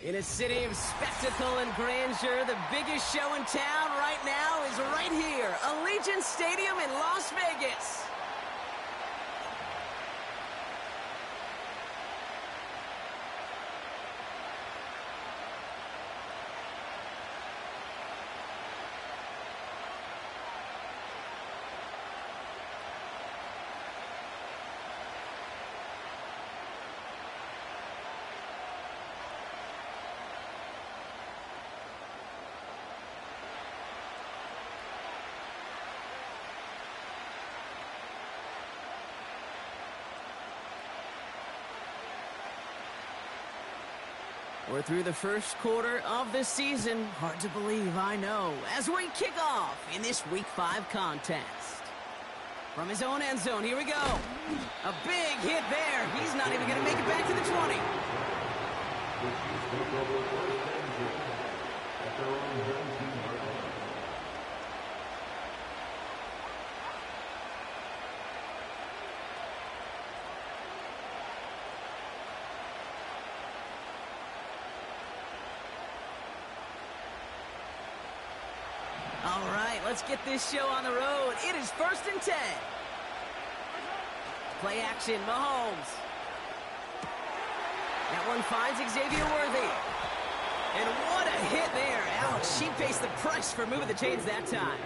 In a city of spectacle and grandeur, the biggest show in town right now is right here, Allegiant Stadium in Las Vegas. We're through the first quarter of the season. Hard to believe, I know, as we kick off in this Week 5 contest. From his own end zone, here we go. A big hit there. He's not even going to make it back to the 20. All right, let's get this show on the road. It is 1st and 10. Play action, Mahomes. That one finds Xavier Worthy. And what a hit there. Ouch, she faced the price for moving the chains that time.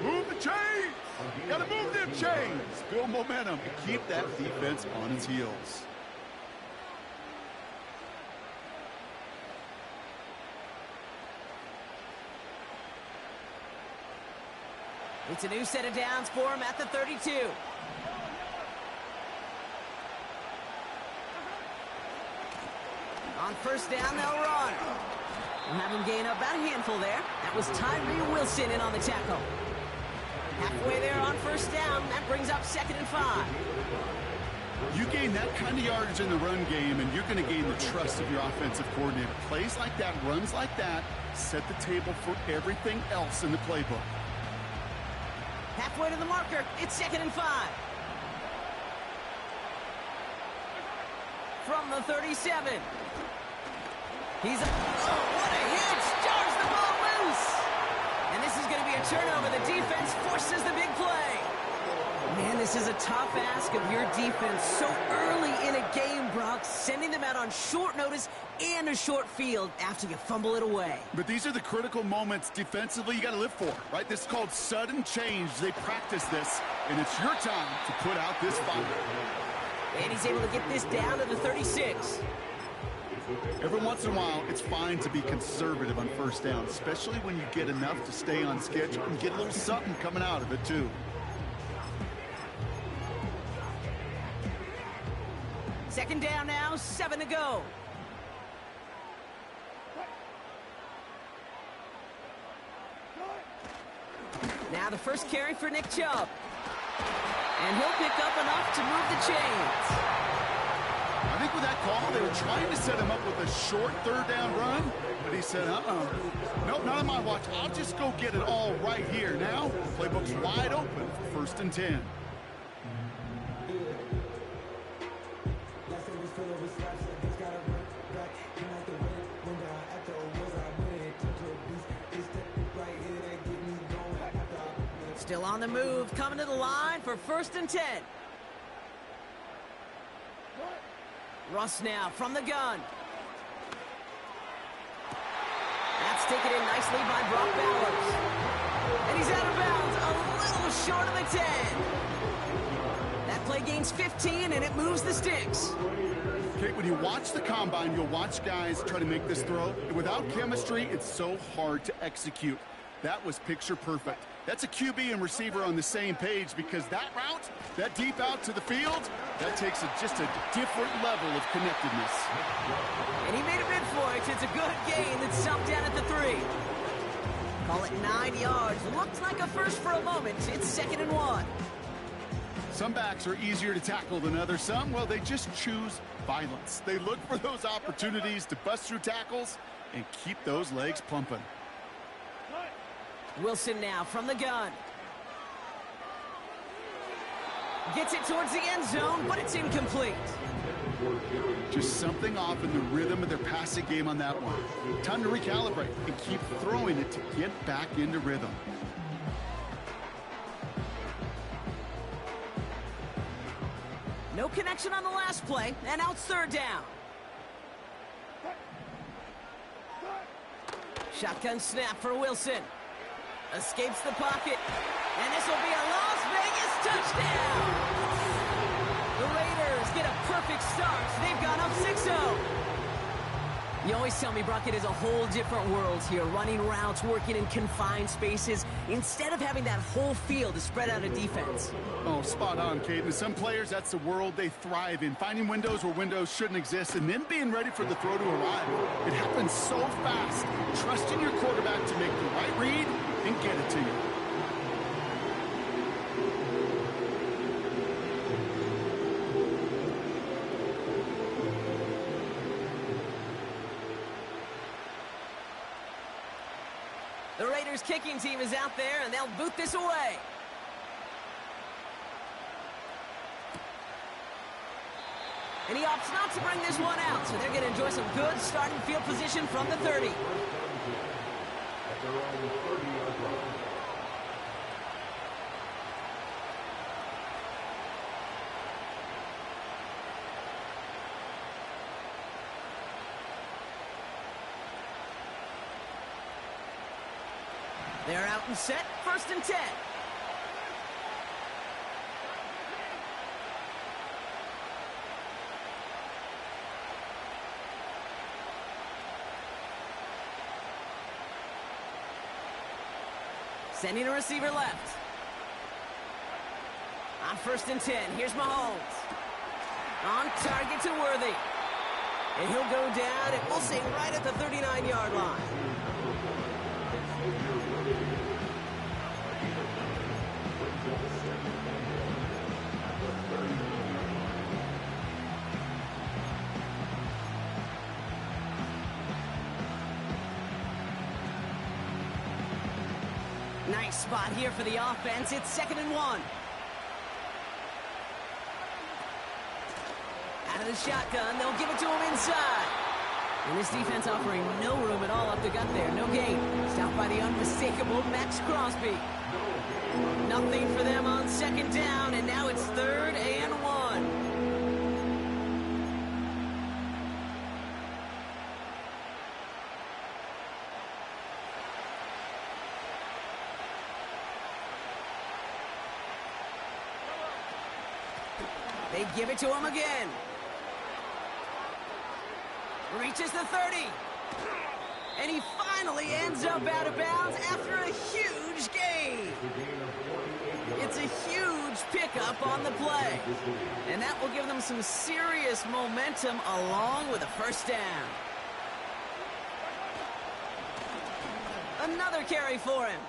Move the chains! Gotta move them chains! Build momentum and keep that defense on its heels. It's a new set of downs for him at the 32. On 1st down, they'll run. We'll have him gain about a handful there. That was Tyree Wilson in on the tackle. Halfway there on 1st down. That brings up 2nd and 5. You gain that kind of yardage in the run game, and you're going to gain the trust of your offensive coordinator. Plays like that, runs like that, set the table for everything else in the playbook. Halfway to the marker, it's 2nd and 5. From the 37. He's what a hit! Jars the ball loose! And this is going to be a turnover. The defense forces the big play. Man, this is a tough ask of your defense so early in a game, Brock, sending them out on short notice and a short field after you fumble it away. But these are the critical moments defensively you got to live for, right? This is called sudden change. They practice this, and it's your time to put out this fire. And he's able to get this down to the 36. Every once in a while, it's fine to be conservative on 1st down, especially when you get enough to stay on schedule and get a little something coming out of it, too. 2nd down now, 7 to go. Now the first carry for Nick Chubb. And he'll pick up enough to move the chains. I think with that call, they were trying to set him up with a short 3rd down run, but he said, nope, not on my watch. I'll just go get it all right here. Now, playbook's wide open for 1st and 10. Still on the move, coming to the line for 1st and 10. Russ now from the gun. That's taken in nicely by Brock Bowers. And he's out of bounds, a little short of the 10. That play gains 15, and it moves the sticks. Okay, when you watch the combine, you'll watch guys try to make this throw. Without chemistry, it's so hard to execute. That was picture perfect. That's a QB and receiver on the same page, because that route, that deep out to the field, that takes just a different level of connectedness. And he made a bid for it. It's a good gain that's stopped down at the 3. Call it 9 yards. Looks like a first for a moment. It's 2nd and 1. Some backs are easier to tackle than others. Some, well, they just choose violence. They look for those opportunities to bust through tackles and keep those legs pumping. Wilson now from the gun. Gets it towards the end zone, but it's incomplete. Just something off in the rhythm of their passing game on that one. Time to recalibrate and keep throwing it to get back into rhythm. No connection on the last play, and now it's third down. Shotgun snap for Wilson. Escapes the pocket, and this will be a Las Vegas touchdown! The Raiders get a perfect start. They've gone up 6-0. You always tell me, Brock, it is a whole different world here, running routes, working in confined spaces, instead of having that whole field to spread out a defense. Oh, spot on, Kate. And some players, that's the world they thrive in, finding windows where windows shouldn't exist, and then being ready for the throw to arrive. It happens so fast. Trusting your quarterback to make the right read and get it to you. The Raiders kicking team is out there, and they'll boot this away. And he opts not to bring this one out, so they're going to enjoy some good starting field position from the 30. They're out and set, 1st and 10. Sending a receiver left. On 1st and 10, here's Mahomes. On target to Worthy. And he'll go down, and we'll say right at the 39-yard line. Nice spot here for the offense. It's 2nd and 1. Out of the shotgun, they'll give it to him inside. And this defense offering no room at all up the gut there. No gain. Stopped by the unmistakable Max Crosby. Nothing for them on 2nd down, and now it's 3rd and 1. They give it to him again. Reaches the 30. And he finally ends up out of bounds after a huge gain. It's a huge pickup on the play. And that will give them some serious momentum along with a 1st down. Another carry for him.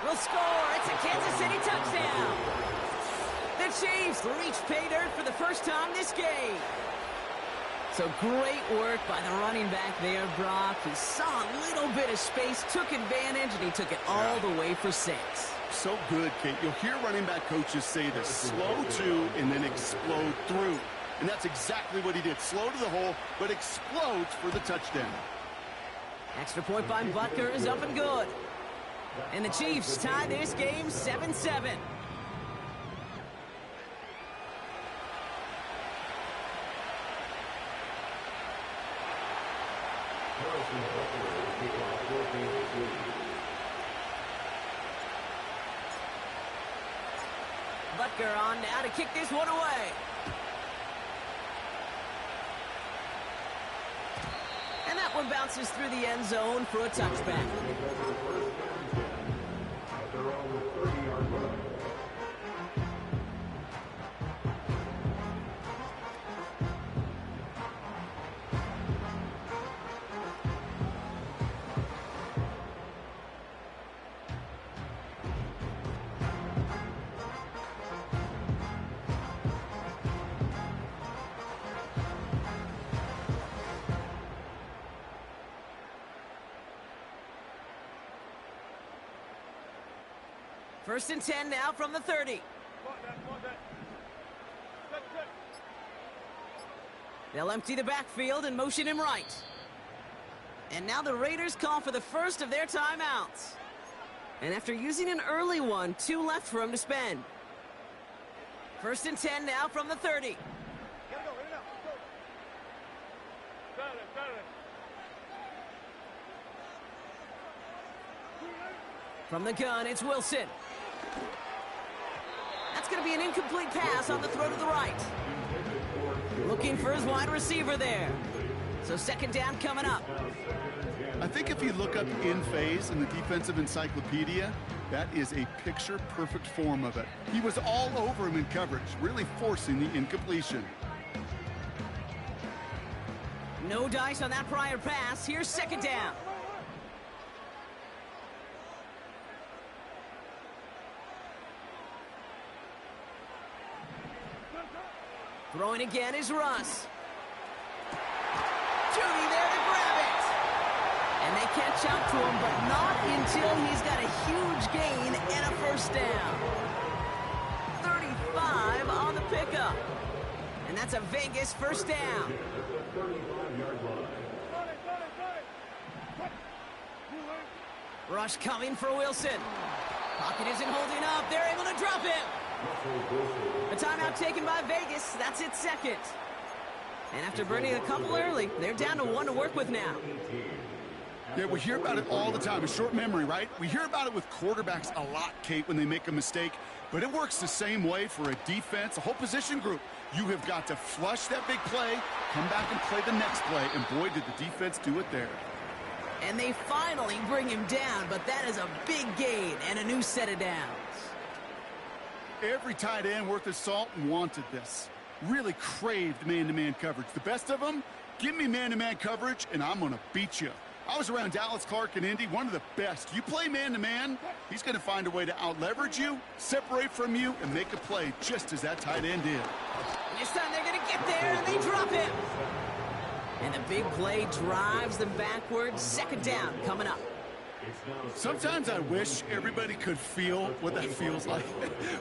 Will score. It's a Kansas City touchdown. The Chiefs reach pay dirt for the first time this game. So great work by the running back there, Brock. He saw a little bit of space, took advantage, and he took it all the way for 6. So good, Kate. You'll hear running back coaches say this: slow to and then explode through. And that's exactly what he did. Slow to the hole, but explodes for the touchdown. Extra point by Butker is up and good. And the Chiefs tie this game 7-7. Butker on now to kick this one away. And that one bounces through the end zone for a touchback. First and 10 now from the 30. They'll empty the backfield and motion him right. And now the Raiders call for the first of their timeouts. And after using an early one, 2 left for him to spend. 1st and 10 now from the 30. From the gun, it's Wilson. That's going to be an incomplete pass on the throw to the right. Looking for his wide receiver there. So 2nd down coming up. I think if you look up in phase in the defensive encyclopedia, that is a picture-perfect form of it. He was all over him in coverage, really forcing the incompletion. No dice on that prior pass. Here's 2nd down. Throwing again is Russ. Judy there to grab it. And they catch up to him, but not until he's got a huge gain and a 1st down. 35 on the pickup. And that's a Vegas 1st down. Rush coming for Wilson. Pocket isn't holding up. They're able to drop him. A timeout taken by Vegas. That's its 2nd. And after burning a couple early, they're down to 1 to work with now. Yeah, we hear about it all the time. A short memory, right? We hear about it with quarterbacks a lot, Kate, when they make a mistake. But it works the same way for a defense, a whole position group. You have got to flush that big play, come back and play the next play. And boy, did the defense do it there. And they finally bring him down, but that is a big gain and a new set of downs. Every tight end worth his salt wanted this. Really craved man-to-man coverage. The best of them, give me man-to-man coverage, and I'm going to beat you. I was around Dallas Clark and Indy, one of the best. You play man-to-man, he's going to find a way to out-leverage you, separate from you, and make a play just as that tight end did. This time they're going to get there, and they drop him. And the big play drives them backwards. 2nd down coming up. Sometimes I wish everybody could feel what that feels like.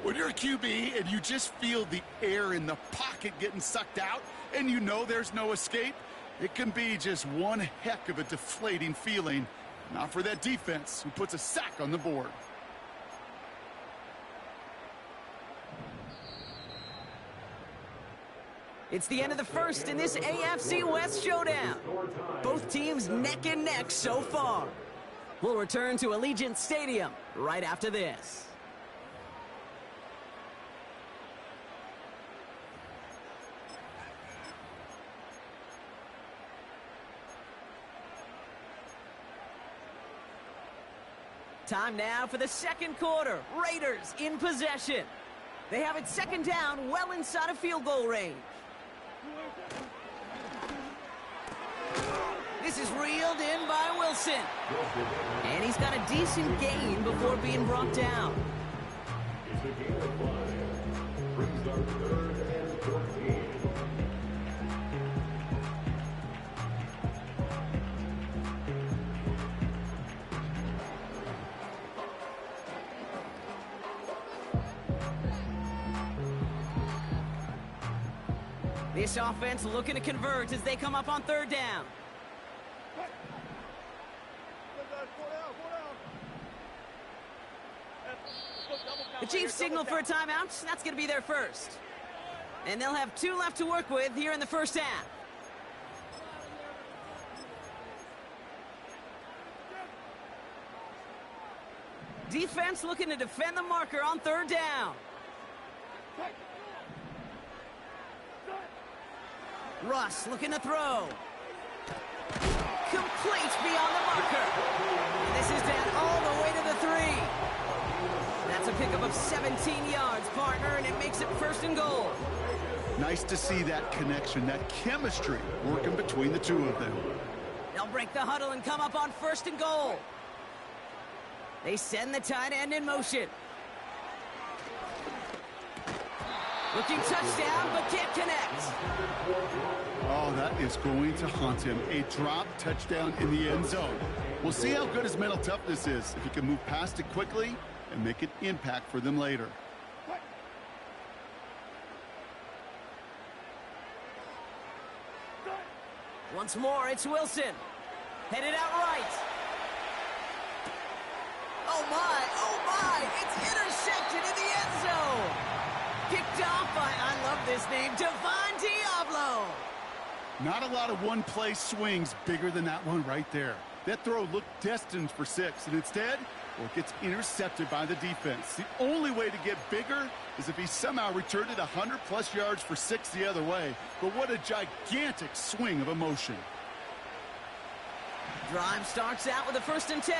When you're a QB and you just feel the air in the pocket getting sucked out and you know there's no escape, it can be just one heck of a deflating feeling. Not for that defense who puts a sack on the board. It's the end of the 1st in this AFC West showdown. Both teams neck and neck so far. We'll return to Allegiant Stadium right after this. Time now for the 2nd quarter. Raiders in possession. They have it 2nd down, well inside of field goal range. This is reeled in by Wilson. And he's got a decent gain before being brought down. This offense looking to convert as they come up on 3rd down. The Chiefs signal for a timeout. That's going to be their 1st. And they'll have 2 left to work with here in the 1st half. Defense looking to defend the marker on 3rd down. Russ looking to throw. Complete beyond the marker. And this is down all the way to the 3. That's a pickup of 17 yards, partner, and it makes it 1st and goal. Nice to see that connection, that chemistry working between the two of them. They'll break the huddle and come up on 1st and goal. They send the tight end in motion. Looking touchdown, but can't connect. Oh, that is going to haunt him. A drop touchdown in the end zone. We'll see how good his mental toughness is, if he can move past it quickly and make an impact for them later. Once more, it's Wilson. Headed out right. Oh my, it's intercepted in the end zone. Picked off by, I love this name, Devon Diablo. Not a lot of one-play swings bigger than that one right there. That throw looked destined for 6, and instead, well, it gets intercepted by the defense. The only way to get bigger is if he somehow returned it 100-plus yards for 6 the other way. But what a gigantic swing of emotion. Drive starts out with a 1st and 10.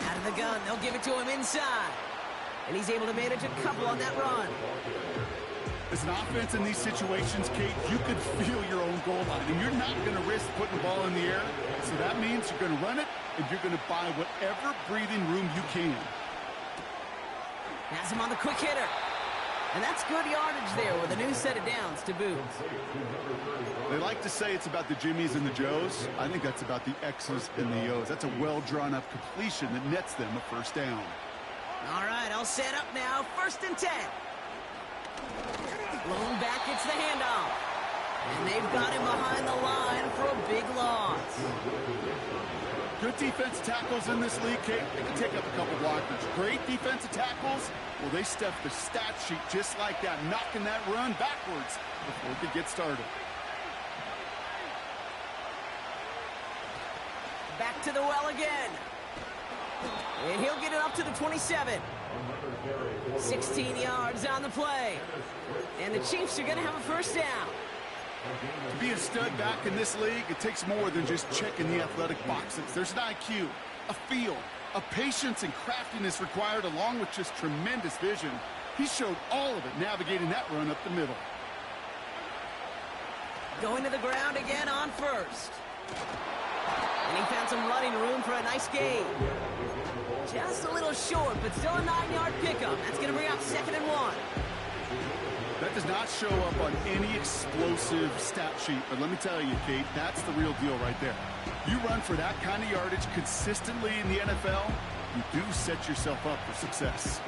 Out of the gun, they'll give it to him inside. And he's able to manage a couple on that run. As an offense in these situations, Kate, you could feel your own goal line, and you're not going to risk putting the ball in the air. So that means you're going to run it, and you're going to buy whatever breathing room you can. Has him on the quick hitter. And that's good yardage there with a new set of downs to boot. They like to say it's about the Jimmies and the Joes. I think that's about the X's and the O's. That's a well-drawn-up completion that nets them a 1st down. All right, I'll set up now. 1st and 10. Blown back, it's the handoff. And they've got him behind the line for a big loss. Good defensive tackles in this league, Kate. They can take up a couple blockers. Great defensive tackles, well, they stuff the stat sheet just like that, knocking that run backwards before it could get started. Back to the well again. And he'll get it up to the 27. 16 yards on the play. And the Chiefs are going to have a 1st down. To be a stud back in this league, it takes more than just checking the athletic boxes. There's an IQ, a feel, a patience and craftiness required along with just tremendous vision. He showed all of it navigating that run up the middle. Going to the ground again on 1st. And he found some running room for a nice gain. Just a little short, but still a 9-yard pickup. That's going to bring up 2nd and 1. That does not show up on any explosive stat sheet, but let me tell you, Kate, that's the real deal right there. You run for that kind of yardage consistently in the NFL, you do set yourself up for success.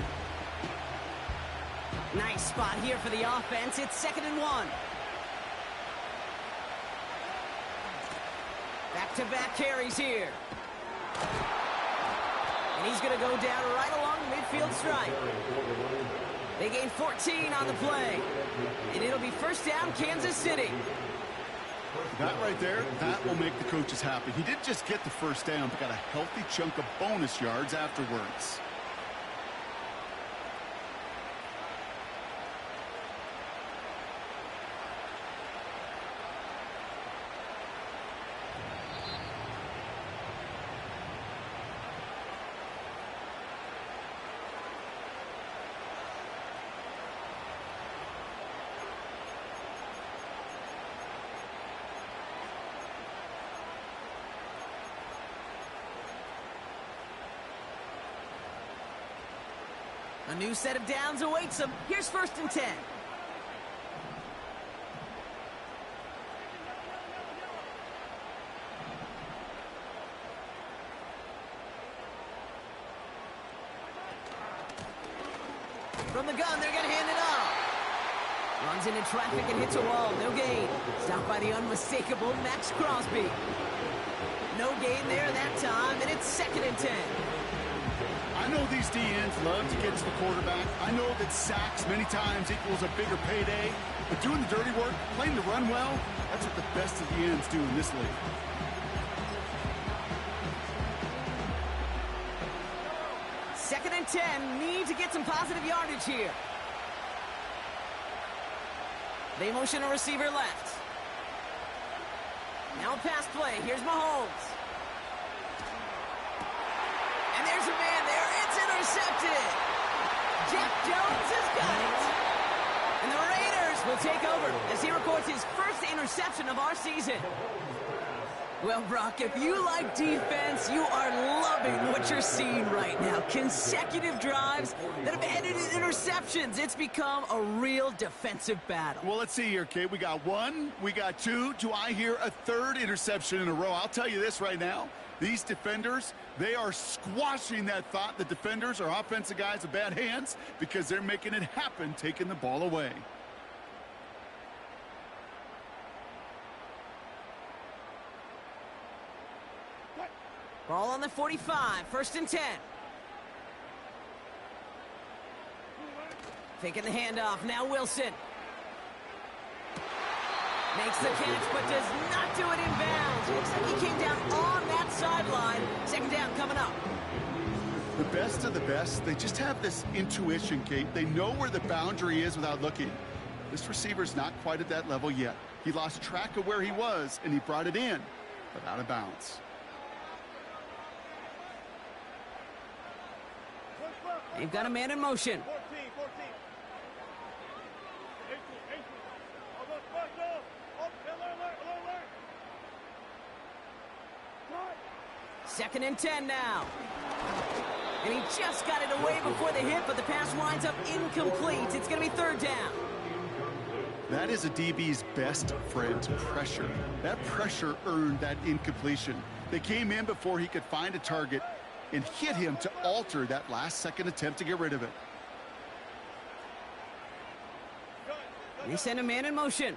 Nice spot here for the offense. It's 2nd and 1. Back-to-back carries here. And he's going to go down right along the midfield stripe. They gain 14 on the play. And it'll be 1st down, Kansas City. That right there, that will make the coaches happy. He didn't just get the 1st down, but got a healthy chunk of bonus yards afterwards. A new set of downs awaits him. Here's 1st and 10. From the gun, they're going to hand it off. Runs into traffic and hits a wall. No gain. Stopped by the unmistakable Max Crosby. No gain there that time, and it's 2nd and 10. I know these DNs love to get to the quarterback. I know that sacks many times equals a bigger payday. But doing the dirty work, playing the run well, that's what the best of the ends do in this league. Second and 10. Need to get some positive yardage here. They motion a receiver left. Now a pass play. Here's Mahomes. And there's a man there. It's intercepted. Jeff Jones has got it. And the Raiders will take over as he records his first interception of our season. Well, Brock, if you like defense, you are loving what you're seeing right now. Consecutive drives that have ended in interceptions. It's become a real defensive battle. Well, let's see here, Kate. We got one, we got two. Do I hear a third interception in a row? I'll tell you this right now. These defenders, they are squashing that thought. The defenders or offensive guys with bad hands because they're making it happen, taking the ball away. Ball on the 45, 1st and 10. Taking the handoff, now Wilson. Makes the catch, but does not do it in bounds. Looks like he came down on that sideline. 2nd down coming up. The best of the best, they just have this intuition, Kate. They know where the boundary is without looking. This receiver's not quite at that level yet. He lost track of where he was, and he brought it in, but out of bounds. They've got a man in motion. 2nd and 10 now. And he just got it away before the hit, but the pass winds up incomplete. It's going to be 3rd down. That is a DB's best friend, pressure. That pressure earned that incompletion. They came in before he could find a target and hit him to alter that last-second attempt to get rid of it. They send a man in motion.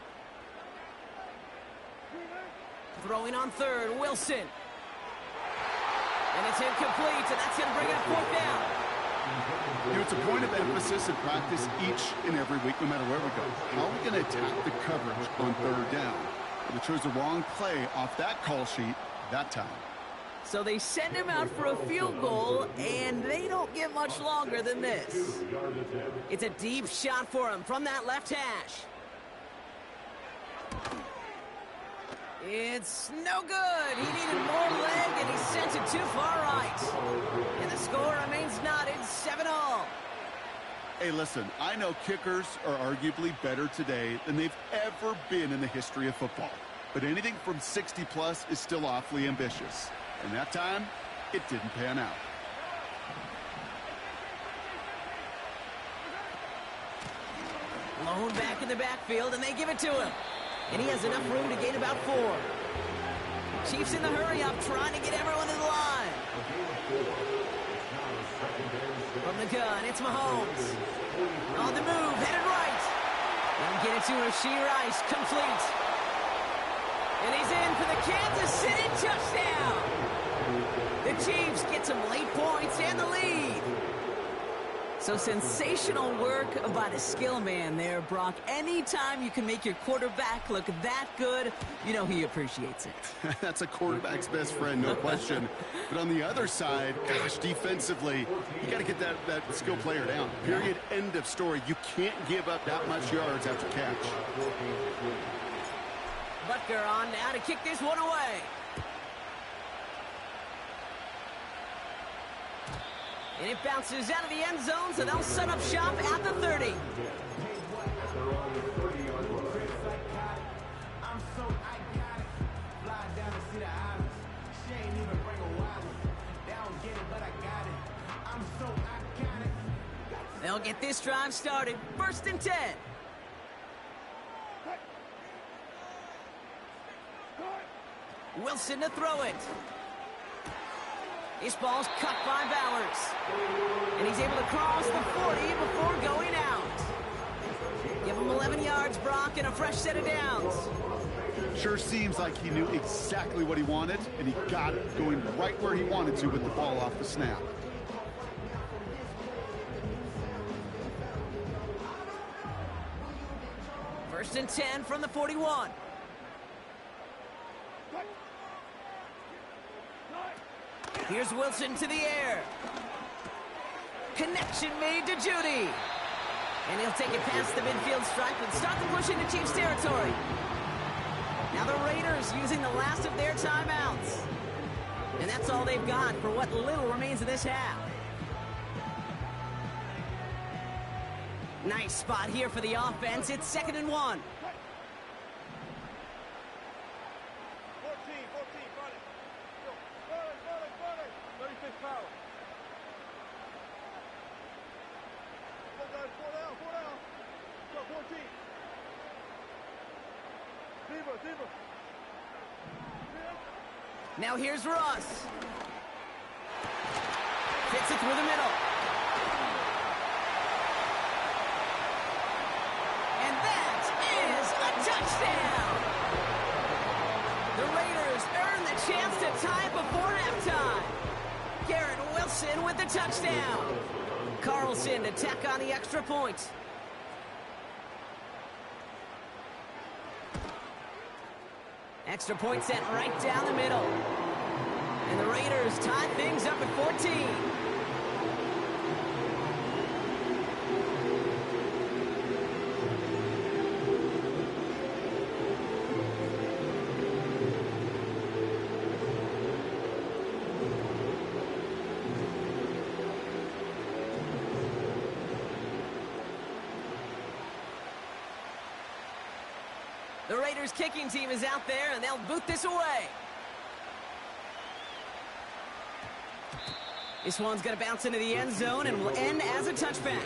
Throwing on 3rd, Wilson. And it's incomplete, and that's going to bring it up 4th down. You know, it's a point of emphasis in practice each and every week, no matter where we go. How are we going to attack the coverage on 3rd down? Well, they chose the wrong play off that call sheet that time. So they send him out for a field goal, and they don't get much longer than this. It's a deep shot for him from that left hash. It's no good. He needed more leg, and he sent it too far right. And the score remains knotted, 7-all. Hey, listen, I know kickers are arguably better today than they've ever been in the history of football. But anything from 60-plus is still awfully ambitious. And that time, it didn't pan out. Lone back in the backfield, and they give it to him. And he has enough room to gain about 4. Chiefs in the hurry-up, trying to get everyone in the line. From the gun, it's Mahomes. On the move, headed right. And get it to Rashee Rice, complete. And he's in for the Kansas City touchdown. The Chiefs get some late points and the lead. So sensational work by the skill man there, Brock. Anytime you can make your quarterback look that good, you know he appreciates it. That's a quarterback's best friend, no question. But on the other side, gosh, defensively, you got to get that skill player down. Period, end of story. You can't give up that much yards after catch. Butker on now to kick this one away. And it bounces out of the end zone, so they'll set up shop at the 30. They'll get this drive started. 1st and 10. Wilson to throw it. This ball's cut by Bowers. And he's able to cross the 40 before going out. Give him 11 yards, Brock, and a fresh set of downs. Sure seems like he knew exactly what he wanted, and he got it, going right where he wanted to with the ball off the snap. First and 10 from the 41. Here's Wilson to the air. Connection made to Judy. And he'll take it past the midfield stripe and start the push into Chiefs territory. Now the Raiders using the last of their timeouts. And that's all they've got for what little remains of this half. Nice spot here for the offense. It's 2nd and 1. Now here's Ross. Fits it through the middle. And that is a touchdown! The Raiders earn the chance to tie before halftime. Garrett Wilson with the touchdown. Carlson to tack on the extra point. Extra point set right down the middle. And the Raiders tie things up at 14. The Raiders kicking team is out there, and they'll boot this away. This one's going to bounce into the end zone and will end as a touchback.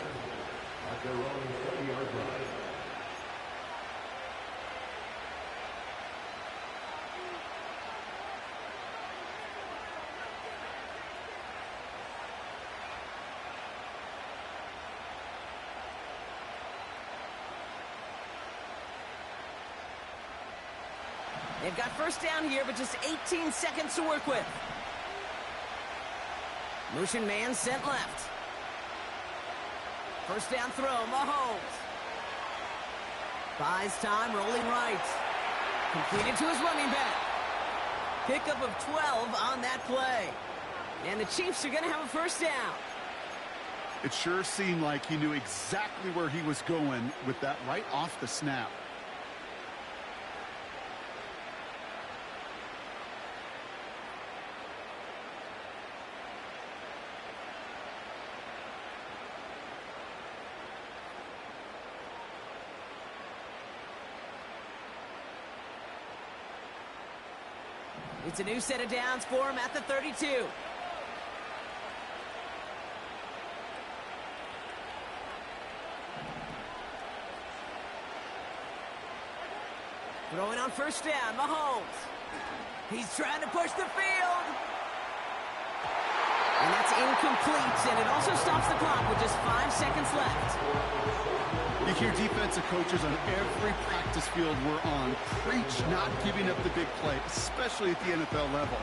They've got first down here, but just 18 seconds to work with. Motion man sent left. First down throw, Mahomes. Buys time, rolling right. Completed to his running back. Pickup of 12 on that play. And the Chiefs are going to have a first down. It sure seemed like he knew exactly where he was going with that right off the snap. It's a new set of downs for him at the 32. Throwing on first down, Mahomes. He's trying to push the field. And that's incomplete, and it also stops the clock with just 5 seconds left. You hear defensive coaches on every practice field we're on preach not giving up the big play, especially at the NFL level.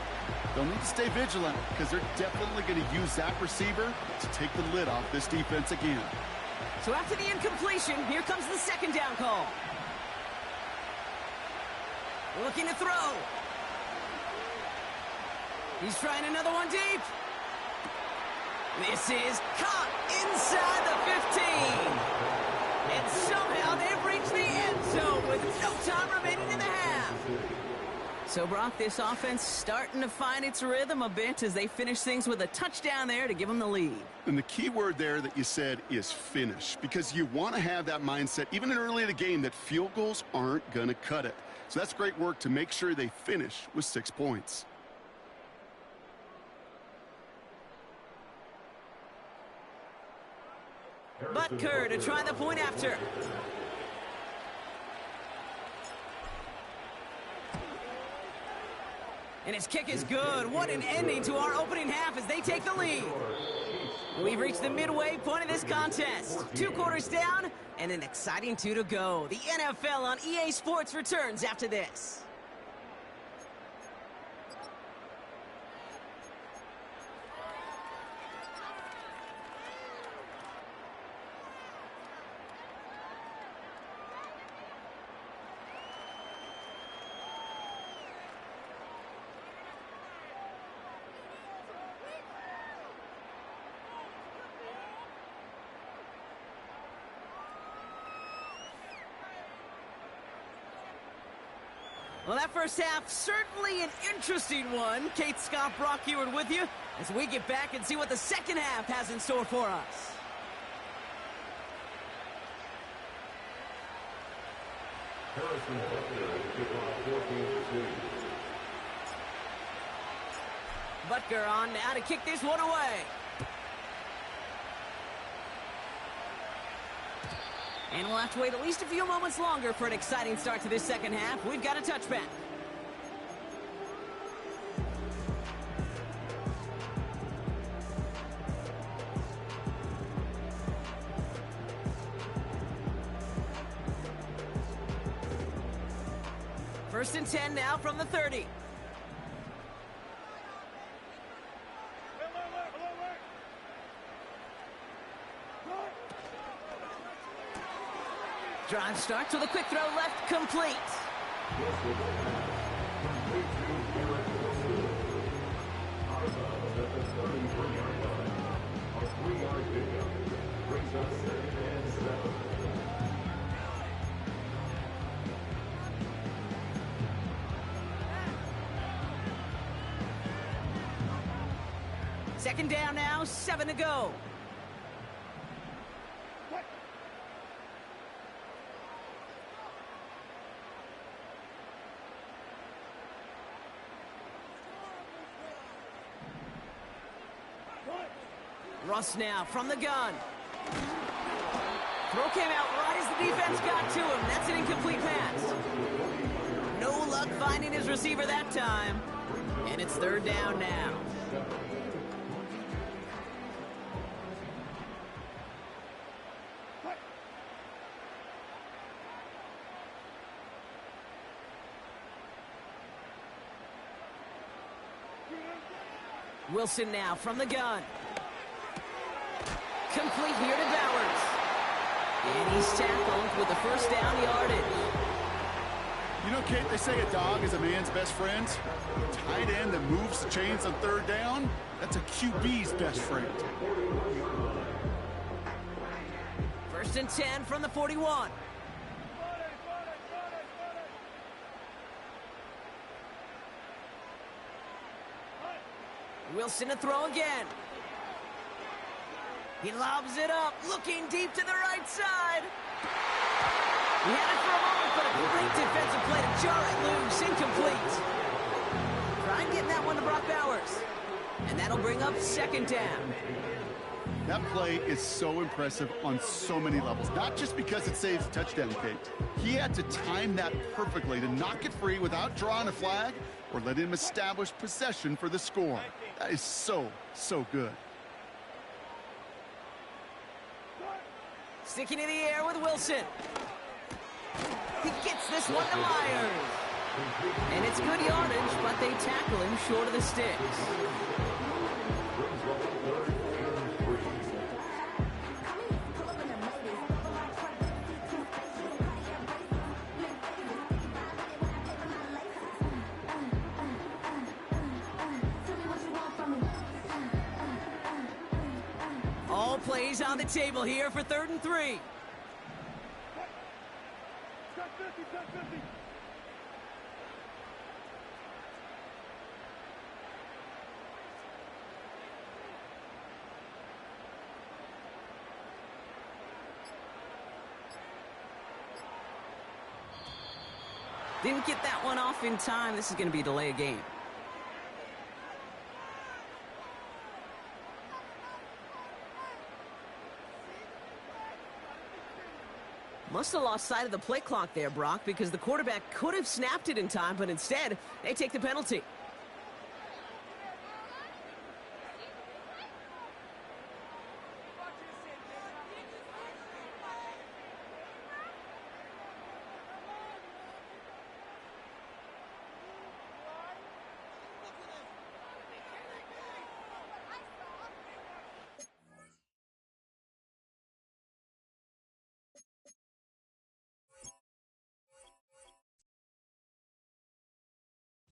They'll need to stay vigilant because they're definitely going to use that receiver to take the lid off this defense again. So after the incompletion, here comes the second down call. Looking to throw. He's trying another one deep. This is caught inside the 15. And somehow they've reached the end zone with no time remaining in the half. So, Brock, this offense starting to find its rhythm a bit as they finish things with a touchdown there to give them the lead. And the key word there that you said is finish, because you want to have that mindset, even in early in the game, that field goals aren't going to cut it. So that's great work to make sure they finish with 6 points. Butker to try the point after. And his kick is good. What an ending to our opening half as they take the lead. We've reached the midway point of this contest. 2 quarters down and an exciting 2 to go. The NFL on EA Sports returns after this. Well, that first half, certainly an interesting one. Kate Scott, Brock Ewart with you as we get back and see what the second half has in store for us. Butker on now to kick this one away. And we'll have to wait at least a few moments longer for an exciting start to this second half. We've got a touchback. First and 10 now from the 30. Drive starts with a quick throw left, complete. Second down now, 7 to go. Russ now from the gun. Throw came out right as the defense got to him. That's an incomplete pass. No luck finding his receiver that time. And it's third down now. Wilson now from the gun. Complete here to Bowers. And he's tackled with the first down yardage. You know, Kate, they say a dog is a man's best friend. A tight end that moves the chains on third down, that's a QB's best friend. First and 10 from the 41. Wilson to throw again. He lobs it up, looking deep to the right side. He had it for a moment, but a great defensive play to jar it loose. Incomplete. Trying getting that one to Brock Bowers. And that'll bring up second down. That play is so impressive on so many levels. Not just because it saves a touchdown, Kate. He had to time that perfectly to knock it free without drawing a flag or let him establish possession for the score. That is so, so good. Sticking in the air with Wilson. He gets this one to Myers. And it's good yardage, but they tackle him short of the sticks. All plays on the table here for 3rd and 3. Didn't get that one off in time. This is going to be a delay of game. Must have lost sight of the play clock there, Brock, because the quarterback could have snapped it in time, but instead, they take the penalty.